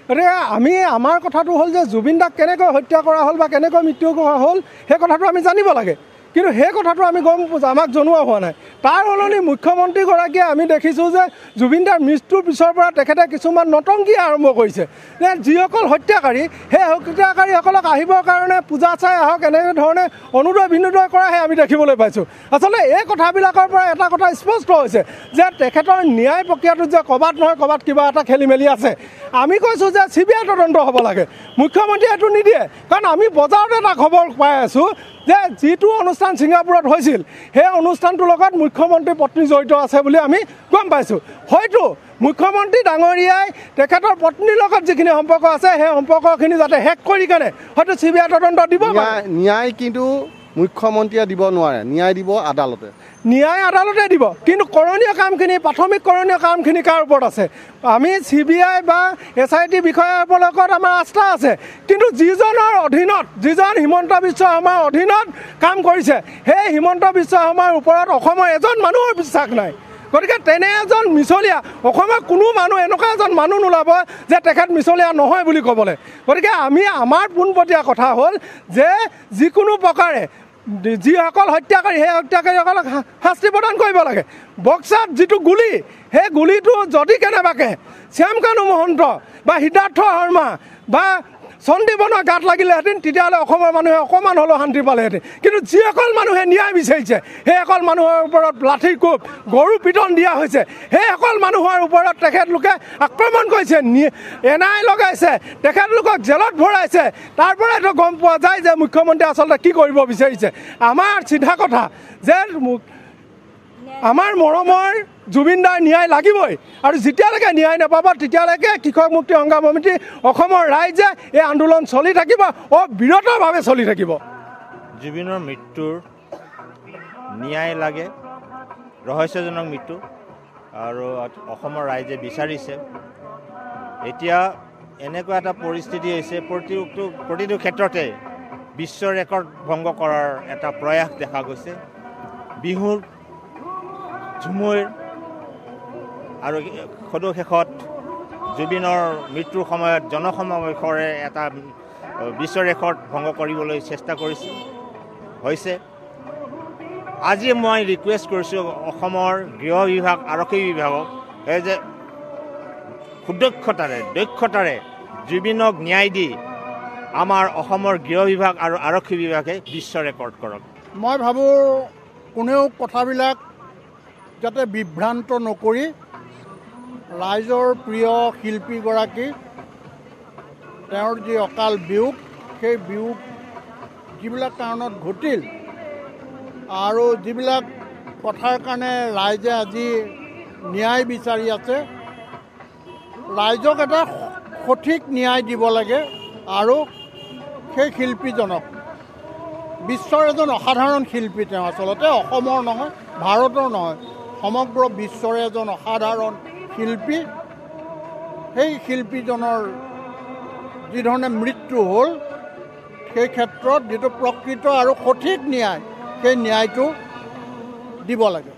গতিকে আমি আমাৰ কথাটো হ'ল যে জুবিন দাক কেনেকৈ হত্যা কৰা হ'ল বা কেনেকৈ মৃত্যু কৰা হ'ল সেই কথাটো আমি জানিব লাগে, কিন্তু সেই কথাটো আমি আমাক জনোৱা হোৱা নাই। তাৰ সলনি মুখ্যমন্ত্ৰীগৰাকীয়ে আমি দেখিছোঁ যে জুবিন দাৰ মৃত্যুৰ পিছৰ পৰা তেখেতে কিছুমান নতংকি আৰম্ভ কৰিছে, যে যিসকল হত্যাকাৰী সেই হত্যাকাৰীসকলক আহিবৰ কাৰণে পূজা চাই আহক এনেধৰণে অনুদয় বিনোদয় কৰাহে আমি দেখিবলৈ পাইছোঁ। আচলতে এই কথাবিলাকৰ পৰা এটা কথা স্পষ্ট হৈছে যে তেখেতৰ ন্যায় প্ৰক্ৰিয়াটোত যে ক'ৰবাত নহয় ক'ৰবাত কিবা এটা খেলি মেলি আছে। আমি কৈছোঁ যে CBI তদন্ত হ'ব লাগে, মুখ্যমন্ত্ৰীয়ে এইটো নিদিয়ে। কাৰণ আমি বজাৰত এটা খবৰ পাই আছোঁ যে যিটো অনুষ্ঠান ছিংগাপুৰত হৈছিল সেই অনুষ্ঠানটোৰ লগত মুখ্যমন্ত্ৰীৰ পত্নী জড়িত আছে বুলি আমি গম পাইছোঁ। হয়তো মুখ্যমন্ত্ৰী ডাঙৰীয়াই তেখেতৰ পত্নীৰ লগত যিখিনি সম্পৰ্ক আছে সেই সম্পৰ্কখিনি যাতে শেষ কৰি কেনে হয়তো CBI তদন্ত দিব। ন্যায় কিন্তু মুখ্যমন্ত্ৰীয়ে দিব নোৱাৰে, ন্যায় দিব আদালতে। ন্যায় আদালতে দিব, কিন্তু কৰণীয় কামখিনি প্ৰাথমিক কৰণীয় কামখিনি কাৰ ওপৰত আছে? আমি CBI বা SIT বিষয়াৰ লগত আমাৰ আস্থা আছে, কিন্তু যিজনৰ অধীনত যিজন হিমন্ত বিশ্ব শৰ্মাৰ অধীনত কাম কৰিছে সেই হিমন্ত বিশ্ব শৰ্মাৰ ওপৰত অসমৰ এজন মানুহৰ বিশ্বাস নাই। গতিকে তেনে এজন মিছলীয়া অসমৰ কোনো মানুহ এনেকুৱা এজন মানুহ নোলাব যে তেখেত মিছলীয়া নহয় বুলি ক'বলৈ। গতিকে আমি আমাৰ পোনপটীয়া কথা হ'ল যে যিকোনো প্ৰকাৰে যিসকল হত্যাকাৰী সেই হত্যাকাৰীসকলক শাস্তি প্ৰদান কৰিব লাগে। বক্সাত যিটো গুলি সেই গুলিটো যদি কেনেবাকৈ শ্যামকানু মহন্ত বা সিদ্ধাৰ্থ শৰ্মা বা সন্দীপনৰ গাত লাগিলেহেঁতেন তেতিয়াহ'লে অসমৰ মানুহে অকণমান হ'লেও শান্তি পালেহেঁতেন। কিন্তু যিসকল মানুহে ন্যায় বিচাৰিছে সেইসকল মানুহৰ ওপৰত লাঠিৰ কোব গৰু পিটন দিয়া হৈছে, সেইসকল মানুহৰ ওপৰত তেখেতলোকে আক্ৰমণ কৰিছে, NIA লগাইছে, তেখেতলোকক জেলত ভৰাইছে। তাৰ পৰা এইটো গম পোৱা যায় যে মুখ্যমন্ত্ৰীয়ে আচলতে কি কৰিব বিচাৰিছে। আমাৰ চিধা কথা যে আমাৰ মৰমৰ জুবিন দাৰ ন্যায় লাগিবই, আৰু যেতিয়ালৈকে ন্যায় নাপাব তেতিয়ালৈকে কৃষক মুক্তি সংগ্ৰাম সমিতি অসমৰ ৰাইজে এই আন্দোলন চলি থাকিব, অবিৰতভাৱে চলি থাকিব। জুবিনৰ মৃত্যুৰ ন্যায় লাগে, ৰহস্যজনক মৃত্যু, আৰু অসমৰ ৰাইজে বিচাৰিছে। এতিয়া এনেকুৱা এটা পৰিস্থিতি হৈছে প্ৰতিটো ক্ষেত্ৰতে বিশ্ব ৰেকৰ্ড ভংগ কৰাৰ এটা প্ৰয়াস দেখা গৈছে। বিহুৰ ঝুমুৰ আৰু সদুশেষত জুবিনৰ মৃত্যুৰ সময়ত জনসমাৱেশৰে এটা বিশ্ব ৰেকৰ্ড ভংগ কৰিবলৈ চেষ্টা হৈছে। আজি মই ৰিকুৱেষ্ট কৰিছোঁ অসমৰ গৃহ বিভাগ, আৰক্ষী বিভাগক এই যে দক্ষতাৰে জুবিনক ন্যায় দি আমাৰ অসমৰ গৃহ বিভাগ আৰু আৰক্ষী বিভাগে বিশ্ব ৰেকৰ্ড কৰক। মই ভাবোঁ কোনেও কথাবিলাক যাতে বিভ্ৰান্ত নকৰি ৰাইজৰ প্ৰিয় শিল্পীগৰাকী তেওঁৰ যি অকাল বিয়োগ, সেই বিয়োগ যিবিলাক কাৰণত ঘটিল আৰু যিবিলাক কথাৰ কাৰণে ৰাইজে আজি ন্যায় বিচাৰি আছে, ৰাইজক এটা সঠিক ন্যায় দিব লাগে। আৰু সেই শিল্পীজনক বিশ্বৰ এজন অসাধাৰণ শিল্পী, তেওঁ আচলতে অসমৰ নহয়, ভাৰতৰ নহয়, সমগ্ৰ বিশ্বৰে এজন অসাধাৰণ শিল্পী। সেই শিল্পীজনৰ যিধৰণে মৃত্যু হ'ল সেই ক্ষেত্ৰত যিটো প্ৰকৃত আৰু সঠিক ন্যায়, সেই ন্যায়টো দিব লাগে।